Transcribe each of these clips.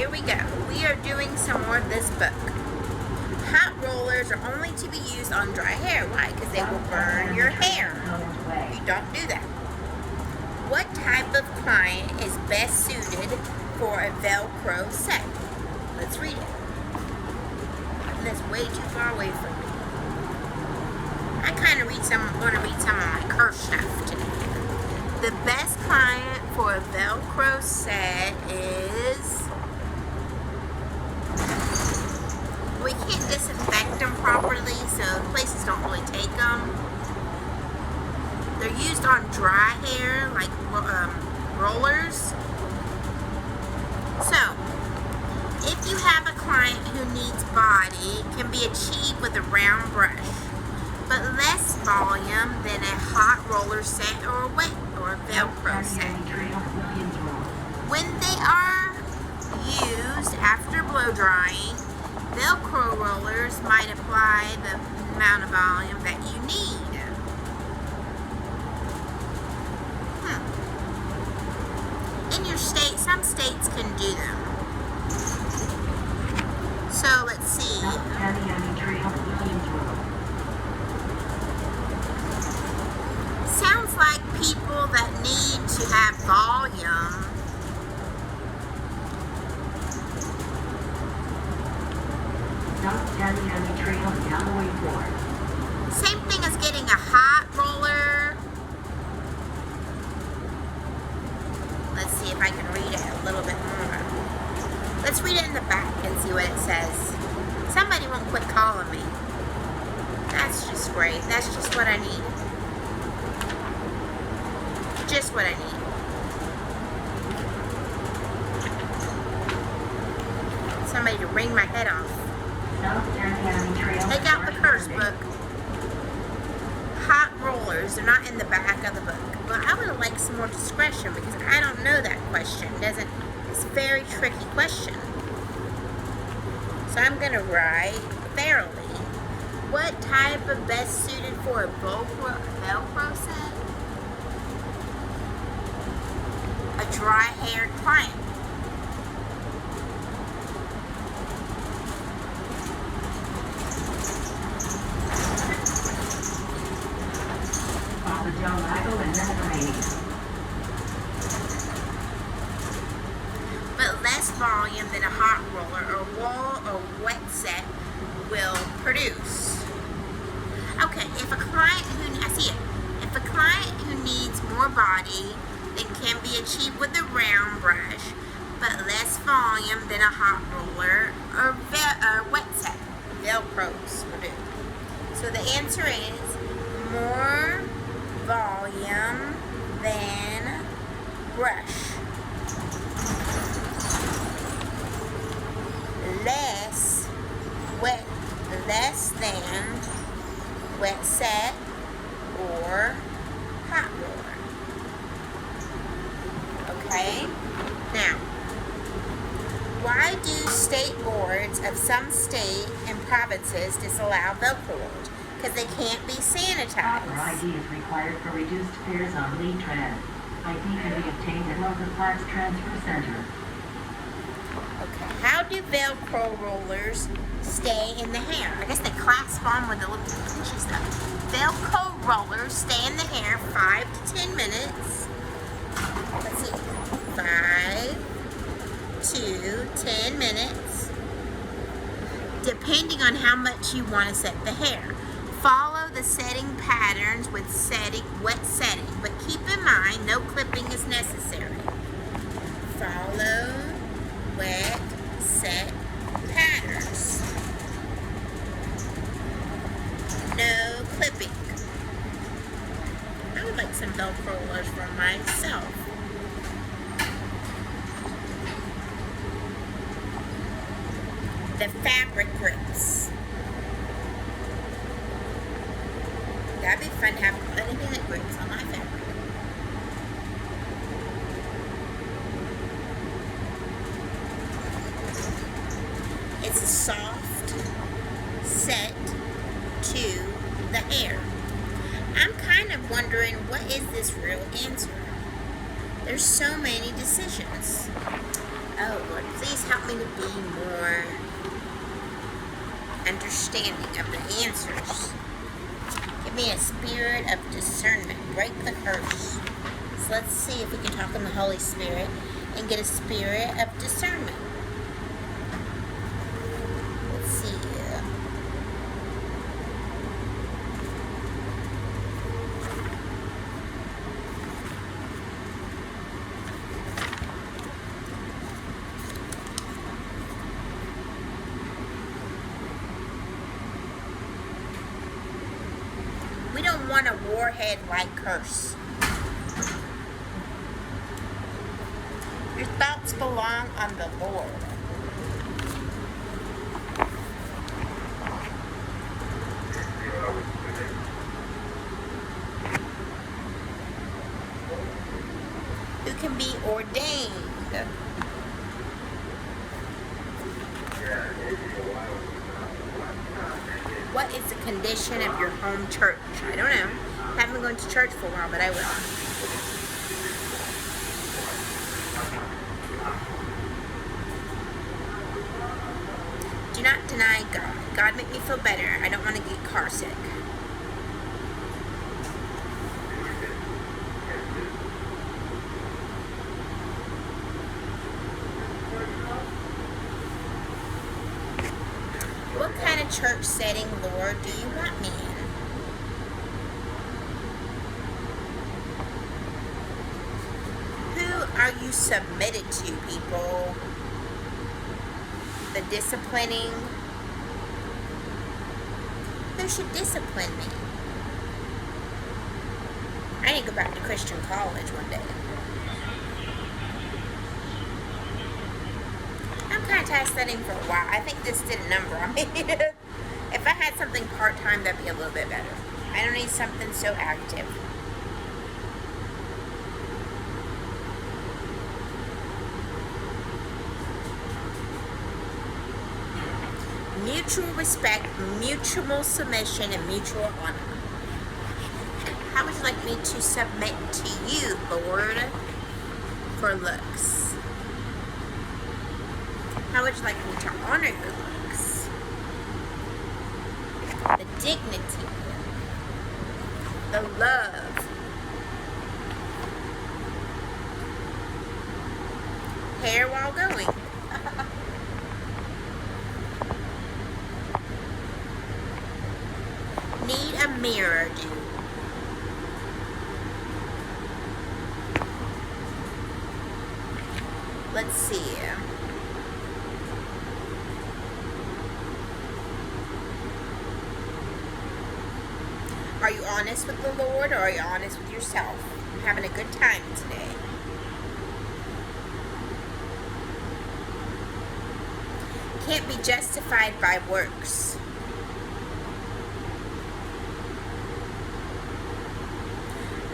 here we go. We are doing some more of this book. Hot rollers are only to be used on dry hair. Why? Because they will burn your hair. You don't do that. What type of client is best suited for a Velcro set? Let's read it. And that's way too far away from me. I kind of want to read some of my curse stuff today. The best client for a Velcro set is... We can't disinfect them properly, so places don't really take them. They're used on dry hair, like rollers. So, if you have a client who needs body, it can be achieved with a round brush, but less volume than a hot roller set or a Velcro set. When they are used after blow drying, Velcro rollers might apply the amount of volume that you need. In your state, some states can do them. So let's see. Sounds like people that need to have volume same thing as getting a hot roller. Let's see if I can read it a little bit more. Let's read it in the back and see what it says. Somebody won't quit calling me. That's just great. That's just what I need. Just what I need. Somebody to wring my head off. Take out the curse book. Hot rollers, they're not in the back of the book. Well, I would have liked some more discretion because I don't know that question. It's a very tricky question. So I'm going to write fairly. What type of best suited for a Velcro set? A dry-haired client. But less volume than a hot roller or wool or wet set will produce. Okay, if a client who needs more body, it can be achieved with a round brush, but less volume than a hot roller or wet set. Velcros will do. So the answer is more volume than brush. Less than wet set or hot roller. Okay? Now, why do state boards of some state and provinces disallow Velcro rollers? Because they can't be sanitized. Proper ID is required for reduced fares on lead tread. ID can be obtained at local parks transfer center. Okay, how do Velcro rollers stay in the hair? I guess they clasp on with the little punchy stuff. Velcro rollers stay in the hair 5 to 10 minutes. Let's see, 5 to 10 minutes, depending on how much you want to set the hair. Follow the setting patterns with wet setting, but keep in mind no clipping is necessary. Follow wet set patterns. No clipping. I would like some Velcro rollers for myself. The fabric grips. That'd be fun to have anything that grips on my fabric. It's a soft set to the hair. I'm kind of wondering, what is this real answer? There's so many decisions. Oh, Lord, please help me to be more understanding of the answers. Give me a spirit of discernment. Break the curse. So let's see if we can talk in the Holy Spirit and get a spirit of discernment. Let's see. We don't want a warhead-like curse. Your thoughts belong on the Lord. Who can be ordained? What is the condition of your home church? I don't know. I haven't been going to church for a while, but I will. Do not deny God. God, make me feel better. I don't want to get car sick. What kind of church setting, Lord, do you want me in? Who are you submitted to, people? The disciplining? Who should discipline me? I need to go back to Christian college one day. I'm kind of tired of studying for a while. I think this did a number on me. If I had something part-time, that'd be a little bit better. I don't need something so active. Mutual respect, mutual submission, and mutual honor. How would you like me to submit to you, Lord, for looks? How would you like me to honor your looks? The dignity, the love, hair while going. Need a mirror, dude. Let's see. Are you honest with the Lord, or are you honest with yourself? I'm having a good time today. Can't be justified by works.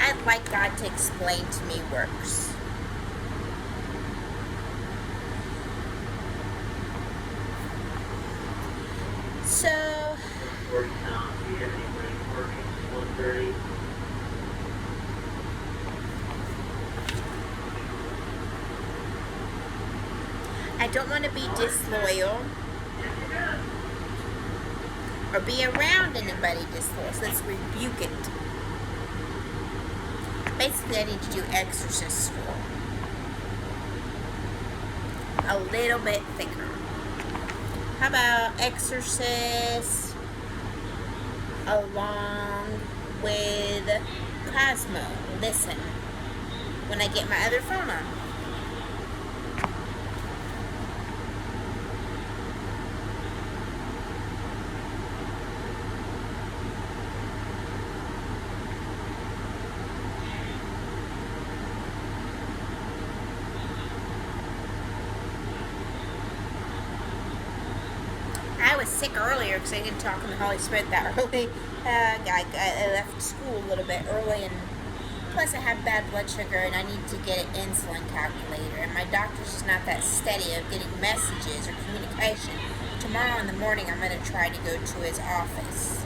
I'd like God to explain to me works. So, I don't want to be disloyal or be around anybody disloyal. So let's rebuke it. Basically, I need to do exorcist school. A little bit thicker. How about exorcist along with Cosmo? Listen, when I get my other phone on. I was sick earlier because I didn't talk in the Holy Spirit that early. I left school a little bit early, and plus I have bad blood sugar and I need to get an insulin calculator, and my doctor's just not that steady of getting messages or communication. Tomorrow in the morning I'm going to try to go to his office.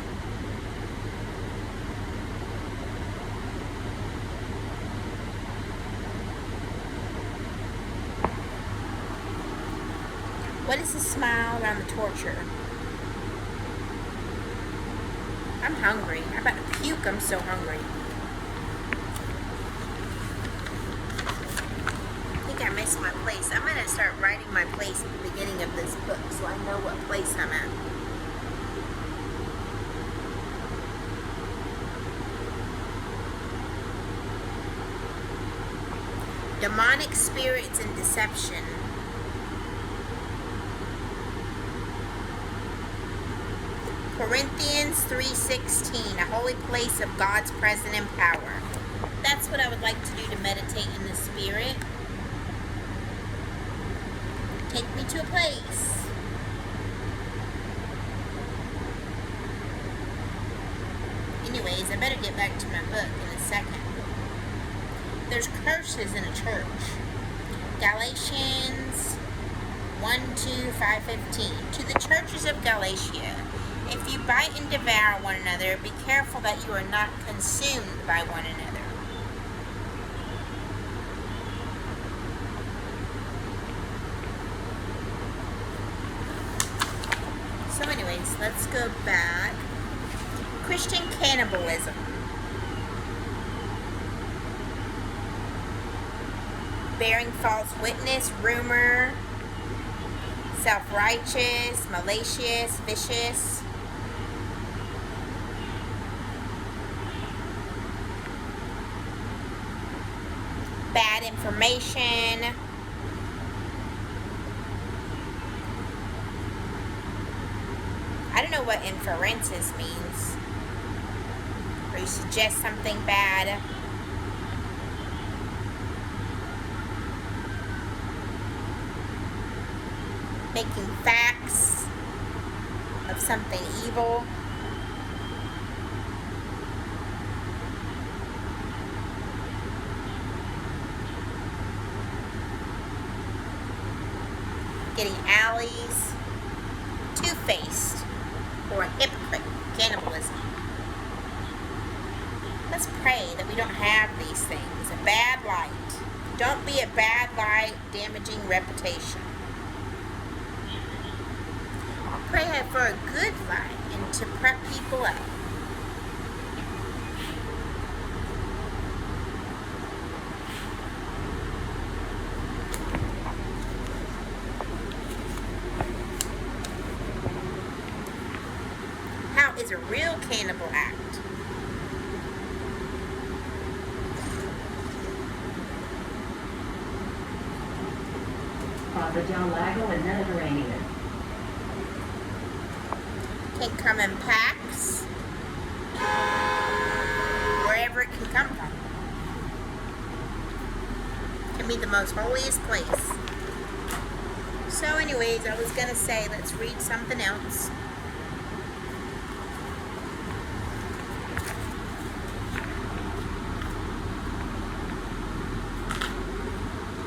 What is the smile around the torture? I'm hungry. I'm about to puke. I'm so hungry. I think I missed my place. I'm going to start writing my place at the beginning of this book so I know what place I'm at. Demonic spirits and deception. Corinthians 3:16, a holy place of God's presence and power. That's what I would like to do to meditate in the Spirit. Take me to a place. Anyways, I better get back to my book in a second. There's curses in a church. Galatians 1:2-5:15. To the churches of Galatia, if you bite and devour one another, be careful that you are not consumed by one another. So anyways, let's go back. Christian cannibalism. Bearing false witness, rumor, self-righteous, malicious, vicious. Bad information. I don't know what inferences means. Or you suggest something bad. Making facts of something evil. Getting alleys. Two-faced. Or a hypocrite. Cannibalism. Let's pray that we don't have these things. A bad light. Don't be a bad light, damaging reputation. Pray for a good light and to prep people up. How is a real cannibal act? From the Del Lago and Mediterranean. Can come in packs, wherever it can come from. Can be the most holiest place. So anyways, I was going to say, let's read something else.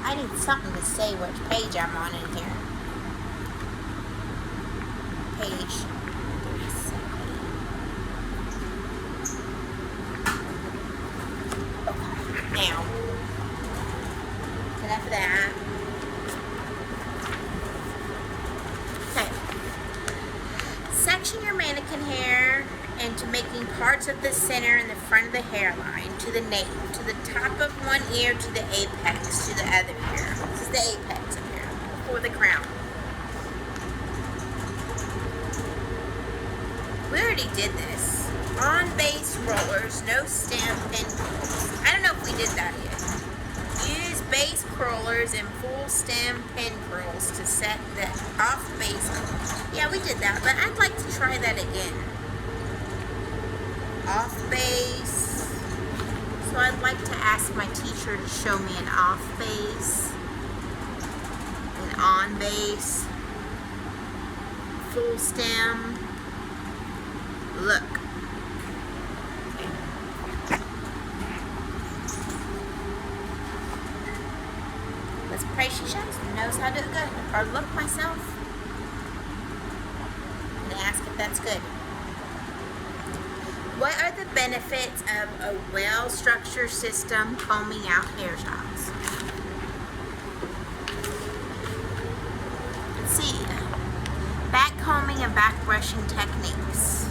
I need something to say which page I'm on in here. Page 37. Okay, now, enough of that. Okay. Section your mannequin hair into making parts of the center and the front of the hairline to the nape, to the top of one ear, to the apex, to the other ear. This is the apex up here, before the crown. We already did this. On base rollers, no stem pin curls. I don't know if we did that yet. Use base curlers and full stem pin curls to set the off base. Yeah, we did that, but I'd like to try that again. Off base. So I'd like to ask my teacher to show me an off base, an on base, full stem. Look. Let's pray she knows how to do it good. Or look myself and ask if that's good. What are the benefits of a well-structured system combing out hairstyles? see. Back combing and back brushing techniques.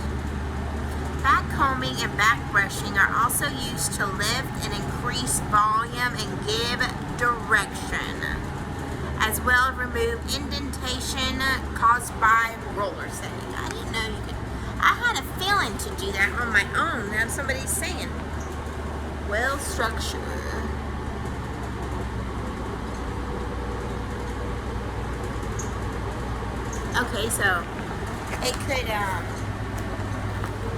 Back combing and back brushing are also used to lift and increase volume and give direction, as well as remove indentation caused by roller setting. I didn't know you could. I had a feeling to do that on my own. Now somebody's saying, well structured. Okay, so it could,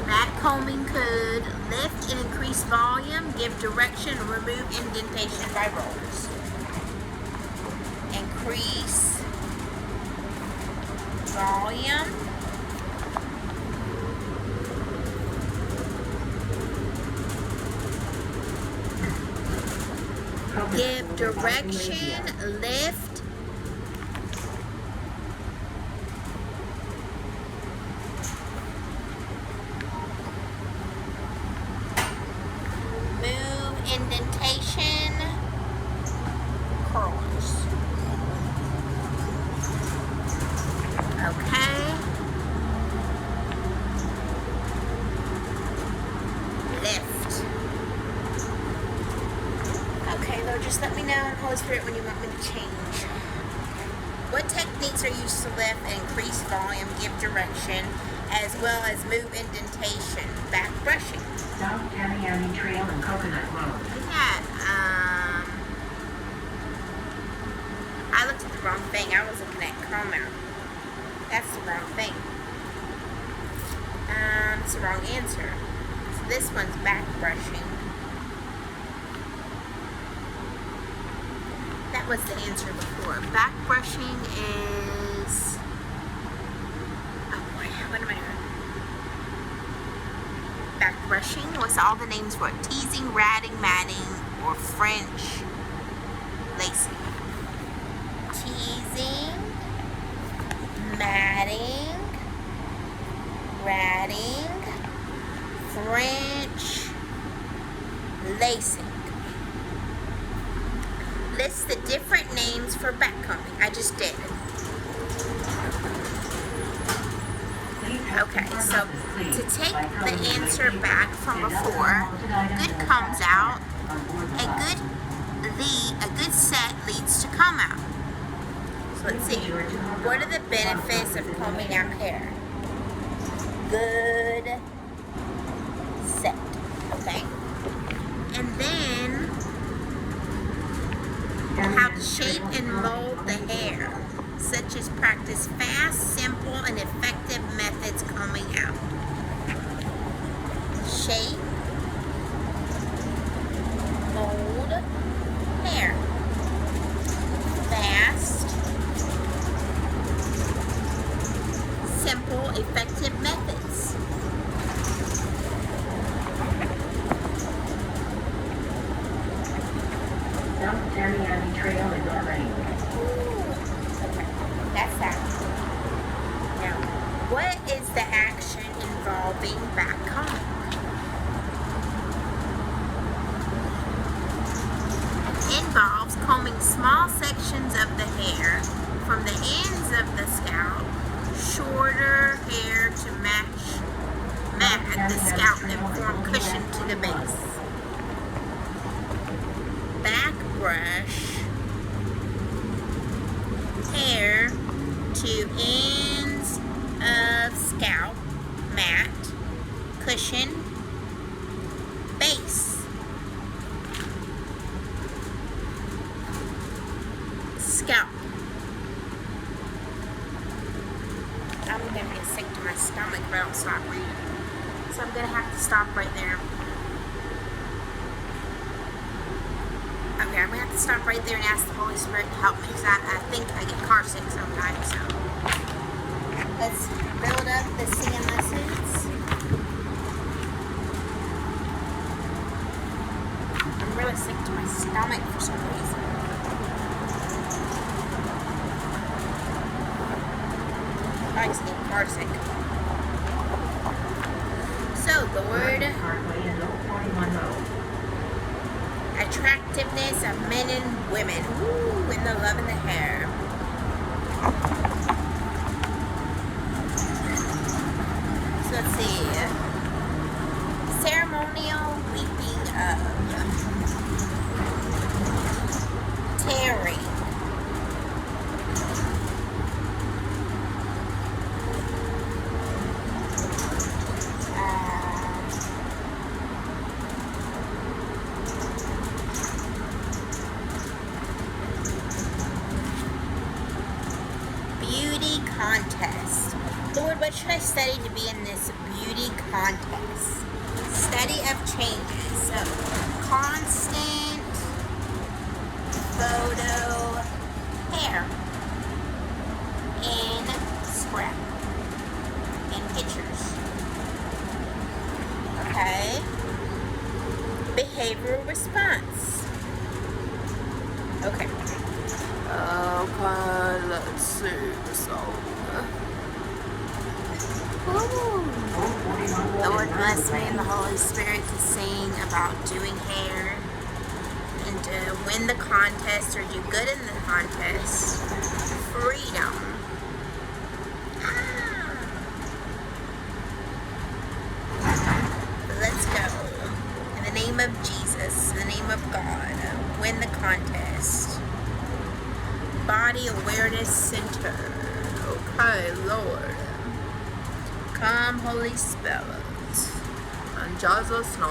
back combing could lift and increase volume, give direction, and remove indentation by rollers. Increase volume. Give direction, lift, move indentation, curlers. Okay. Lift. Okay, Lord, just let me know, Holy Spirit, when you want me to change. What techniques are used to lift and increase volume, give direction, as well as move indentation? Back brushing. South Tamiami Trail and Coconut Road. Yeah, I looked at the wrong thing. I was looking at comb out. That's the wrong thing. It's the wrong answer. So this one's back brushing. That was the answer before. Back brushing is... Oh boy, what am I doing? Back brushing. What's all the names for it? Teasing, ratting, matting, or French lacing. Teasing, matting, ratting, French lacing. List the different names for back combing. I just did. Okay, so to take the answer back from before, good comes out. A good set leads to come out. So let's see. What are the benefits of combing out hair? Good set. Okay. And then how to shape and mold the hair, such as practice fast, simple, and effective methods combing out. Shape, mold hair. Fast, simple, effective methods. South Tamiami Trail in Lorraine. Okay, that's that. Now, what is the action involving back comb? It involves combing small sections of the hair from the ends of the scalp, shorter hair to mat the scalp and form cushion to the base. Back brush hair to ends of scalp, mat, cushion, base. Scalp. I'm going to get sick to my stomach if I don't stop reading. So I'm going to have to stop right there. Okay, I'm going to have to stop right there and ask the Holy Spirit to help me because I think I get car sick sometimes. So let's build up the singing lessons. I'm really sick to my stomach for some reason. I just get car sick. So the word attractiveness of men and women. Ooh, and the love in the hair. Beauty contest. Lord, what should I study to be in this beauty contest? Study of changes. So, constant photo hair in scrap. In pictures. Okay. Behavioral response. Okay. Okay, let's see the song. Lord bless me and the Holy Spirit to sing about doing hair and to win the contest or do good in the contest. Freedom. Let's go. In the name of Jesus, in the name of God, win the contest. Body Awareness Center. Okay, Lord. Come, Holy Spirit. In Jesus' name.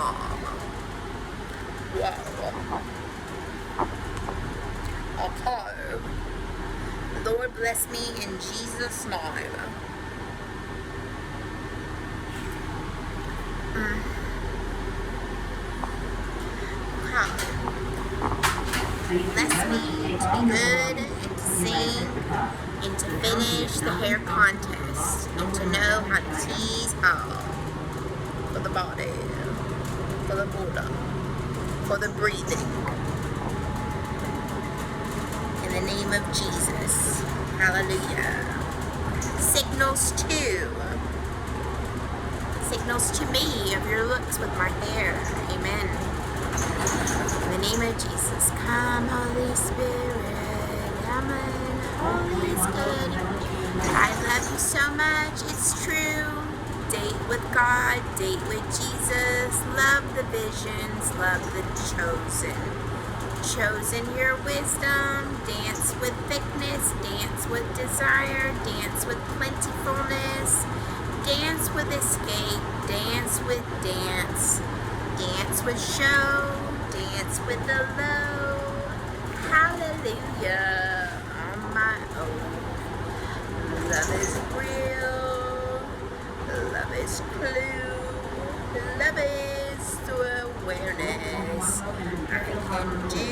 Wow. Okay. Lord bless me in Jesus' name. Bless me to be good and to sing and to finish the hair contest and to know how to tease all for the body, for the border, for the breathing. In the name of Jesus. Hallelujah. Signals to me of your looks with my hair. Amen. In the name of Jesus, come, Holy Spirit. Amen. Holy is good. I love you so much. It's true. Date with God. Date with Jesus. Love the visions. Love the chosen. Chosen your wisdom. Dance with thickness. Dance with desire. Dance with plentifulness. Dance with escape. Dance with dance. Dance with show. Dance with the low. Hallelujah. On my own. Love is real. Love is clue. Love is awareness. I can do.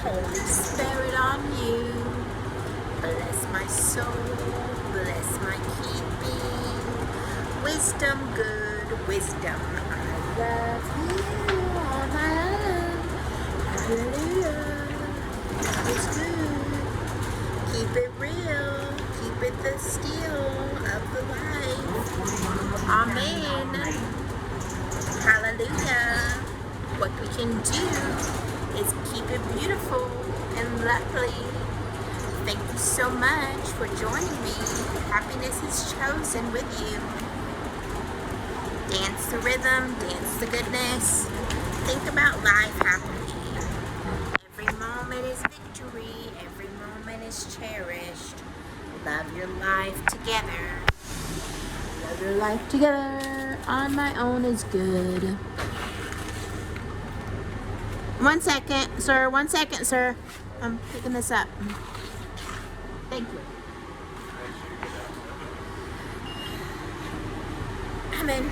Holy Spirit on you. Bless my soul. Bless my keeping. Wisdom, good wisdom. I love you on my own. Hallelujah. It's good. Keep it real. Keep it the steel of the life. Amen. Hallelujah. What we can do is keep it beautiful and lovely. Thank you so much for joining me. Happiness is chosen with you. Dance the rhythm, dance the goodness. Think about life happily. Every moment is victory. Every moment is cherished. Love your life together. Love your life together. On my own is good. 1 second, sir. 1 second, sir. I'm picking this up. Thank you. Amen.